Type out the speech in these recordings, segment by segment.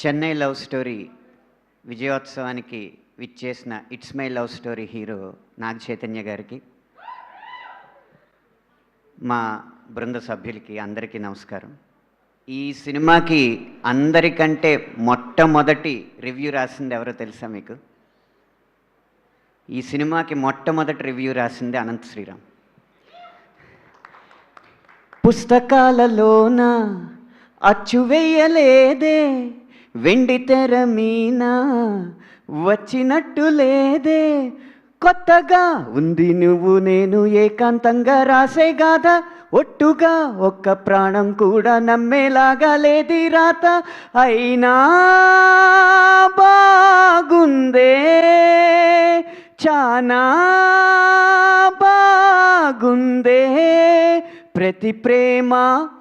Chennai love story విజయోత్సవానికి విచ్చేసిన it's my love story hero Naga Chaitanya గారికి, మా బృంద సభ్యులకి అందరికీ నమస్కారం. ఈ సినిమాకి అందరికంటే మొట్టమొదటి రివ్యూ రాసింది ఎవరో తెలుసా మీకు? ఈ సినిమాకి మొట్టమొదటి రివ్యూ రాసింది అనంత్ శ్రీరామ్. పుస్తకాలలోన అచ్చు వేయలేదే, వెండి తెర మీన వచ్చినట్టు లేదే, కొత్తగా ఉంది నువ్వు నేను ఏకాంతంగా రాసే గాథ, ఒట్టుగా ఒక్క ప్రాణం కూడా నమ్మేలాగా లేది రాత, అయినా బాగుందే చానా బాగుందే, ప్రతి ప్రేమ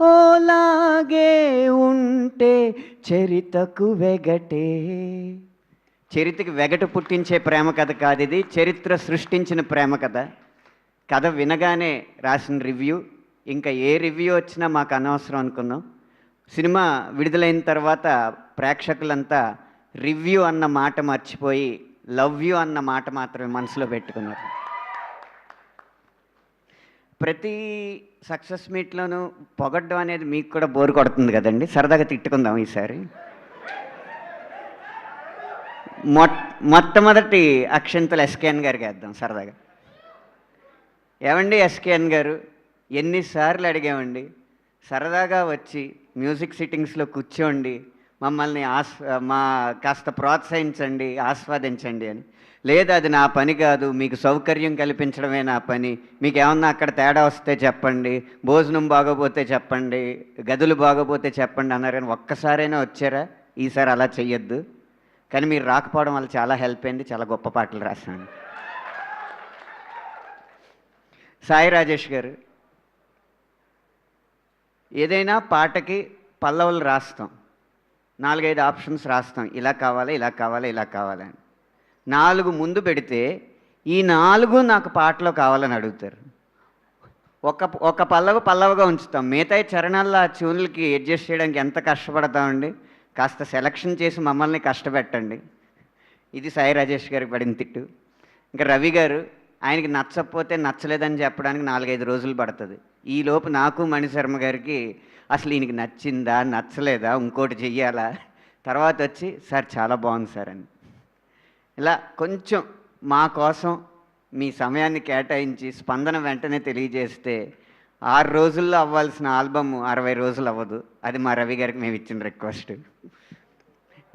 ఓలాగే ఉంటే చరితకు వెగటే. చరితకి వెగట పుట్టించే ప్రేమ కథ కాదు ఇది, చరిత్ర సృష్టించిన ప్రేమ కథ. కథ వినగానే రాసిన రివ్యూ, ఇంకా ఏ రివ్యూ వచ్చినా మాకు అనవసరం అనుకున్నాం. సినిమా విడుదలైన తర్వాత ప్రేక్షకులంతా రివ్యూ అన్న మాట మర్చిపోయి లవ్ యూ అన్న మాట మాత్రమే మనసులో పెట్టుకున్నారు. ప్రతి సక్సెస్ మీట్లోనూ పొగడ్డం అనేది మీకు కూడా బోరు కొడుతుంది కదండి, సరదాగా తిట్టుకుందాం ఈసారి. మొట్టమొదటి అక్షంతలు ఎస్కేఎన్ గారికి వేద్దాం సరదాగా. ఏమండి ఎస్కేఎన్ గారు, ఎన్నిసార్లు అడిగామండి సరదాగా వచ్చి మ్యూజిక్ సిట్టింగ్స్లో కూర్చోండి, మమ్మల్ని కాస్త ప్రోత్సహించండి, ఆస్వాదించండి అని. లేదు, అది నా పని కాదు, మీకు సౌకర్యం కల్పించడమే నా పని, మీకు ఏమన్నా అక్కడ తేడా వస్తే చెప్పండి, భోజనం బాగోపోతే చెప్పండి, గదులు బాగోపోతే చెప్పండి అన్నారు. కానీ ఒక్కసారైనా వచ్చారా? ఈసారి అలా చెయ్యొద్దు. కానీ మీరు రాకపోవడం వల్ల చాలా హెల్ప్ అయింది, చాలా గొప్ప పాటలు రాశాను. సాయి రాజేష్ గారు, ఏదైనా పాటకి పల్లవులు రాస్తాం, 4-5 ఆప్షన్స్ రాస్తాం, ఇలా కావాలి ఇలా కావాలి ఇలా కావాలని. 4 ముందు పెడితే ఈ 4 నాకు పాటలో కావాలని అడుగుతారు. ఒక పల్లవుగా ఉంచుతాం, మిగతా చరణాల్లో ఆ ట్యూన్లకి అడ్జస్ట్ చేయడానికి ఎంత కష్టపడతామండి. కాస్త సెలక్షన్ చేసి మమ్మల్ని కష్టపెట్టండి. ఇది సాయి రాజేష్ గారికి పడిన తిట్టు. ఇంకా రవి గారు, ఆయనకి నచ్చకపోతే నచ్చలేదని చెప్పడానికి 4-5 రోజులు పడుతుంది. ఈలోపు నాకు మణిశర్మ గారికి అసలు ఈయనకి నచ్చిందా నచ్చలేదా ఇంకోటి చెయ్యాలా, తర్వాత వచ్చి సార్ చాలా బాగుంది సార్ అని. ఇలా కొంచెం మా కోసం మీ సమయాన్ని కేటాయించి స్పందన వెంటనే తెలియజేస్తే 6 రోజుల్లో అవ్వాల్సిన ఆల్బమ్ 60 రోజులు అవ్వదు. అది మా రవి గారికి మేము ఇచ్చిన రిక్వెస్ట్.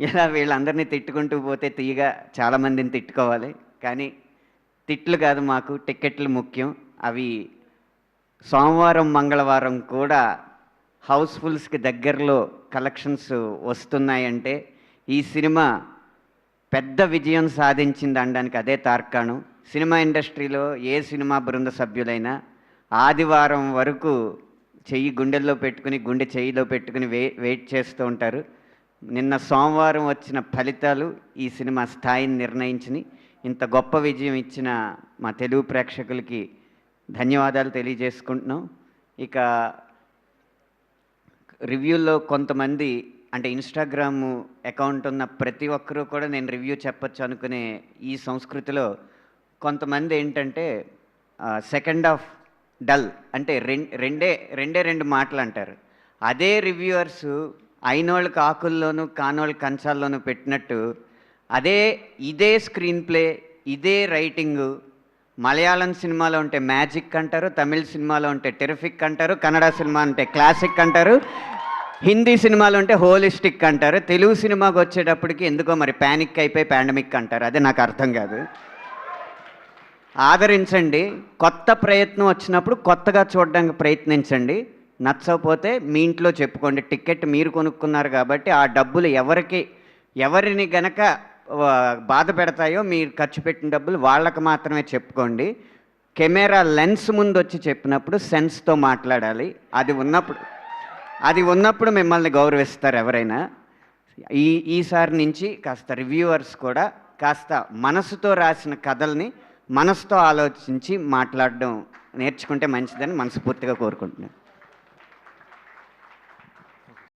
ఇలా వీళ్ళందరినీ తిట్టుకుంటూ పోతే తీయగా చాలామందిని తిట్టుకోవాలి, కానీ తిట్లు కాదు, మాకు టికెట్లు ముఖ్యం. అవి సోమవారం మంగళవారం కూడా హౌస్ఫుల్స్కి దగ్గరలో కలెక్షన్స్ వస్తున్నాయంటే ఈ సినిమా పెద్ద విజయం సాధించింది అనడానికి అదే తార్కాణం. సినిమా ఇండస్ట్రీలో ఏ సినిమా బృంద సభ్యులైనా ఆదివారం వరకు చెయ్యి గుండెల్లో పెట్టుకుని గుండె చెయ్యిలో పెట్టుకుని వెయిట్ చేస్తూ ఉంటారు. నిన్న సోమవారం వచ్చిన ఫలితాలు ఈ సినిమా స్థాయిని నిర్ణయించినాయి. ఇంత గొప్ప విజయం ఇచ్చిన మా తెలుగు ప్రేక్షకులకి ధన్యవాదాలు తెలియజేసుకుంటున్నాం. ఇక రివ్యూల్లో కొంతమంది, అంటే ఇన్స్టాగ్రామ్ అకౌంట్ ఉన్న ప్రతి ఒక్కరూ కూడా నేను రివ్యూ చెప్పచ్చు అనుకునే ఈ సంస్కృతిలో కొంతమంది ఏంటంటే సెకండ్ హాఫ్ డల్ అంటే రెండే 2 మాటలు అంటారు. అదే రివ్యూవర్స్ అయినోళ్ళకి ఆకుల్లోనూ కానోళ్ళకి కంచాల్లోనూ పెట్టినట్టు ఇదే స్క్రీన్ ప్లే, ఇదే రైటింగు మలయాళం సినిమాలో ఉంటే మ్యాజిక్ అంటారు, తమిళ సినిమాలో ఉంటే టెరిఫిక్ అంటారు, కన్నడ సినిమా అంటే క్లాసిక్ అంటారు, హిందీ సినిమాలో ఉంటే హోలిస్టిక్ అంటారు, తెలుగు సినిమాకి వచ్చేటప్పటికి ఎందుకో మరి ప్యానిక్ అయిపోయి పాండమిక్ అంటారు. అదే నాకు అర్థం కాదు. ఆదరించండి, కొత్త ప్రయత్నం వచ్చినప్పుడు కొత్తగా చూడడానికి ప్రయత్నించండి. నచ్చకపోతే మీ ఇంట్లో చెప్పుకోండి. టికెట్ మీరు కొనుక్కున్నారు కాబట్టి ఆ డబ్బులు ఎవరిని గనక బాధ పెడతాయో మీరు ఖర్చు పెట్టిన డబ్బులు వాళ్ళకు మాత్రమే చెప్పుకోండి. కెమెరా లెన్స్ ముందు వచ్చి చెప్పినప్పుడు సెన్స్తో మాట్లాడాలి. అది ఉన్నప్పుడు మిమ్మల్ని గౌరవిస్తారు ఎవరైనా. ఈసారి నుంచి కాస్త రివ్యూవర్స్ కూడా కాస్త మనసుతో రాసిన కథల్ని మనసుతో ఆలోచించి మాట్లాడడం నేర్చుకుంటే మంచిదని మనస్ఫూర్తిగా కోరుకుంటున్నాను.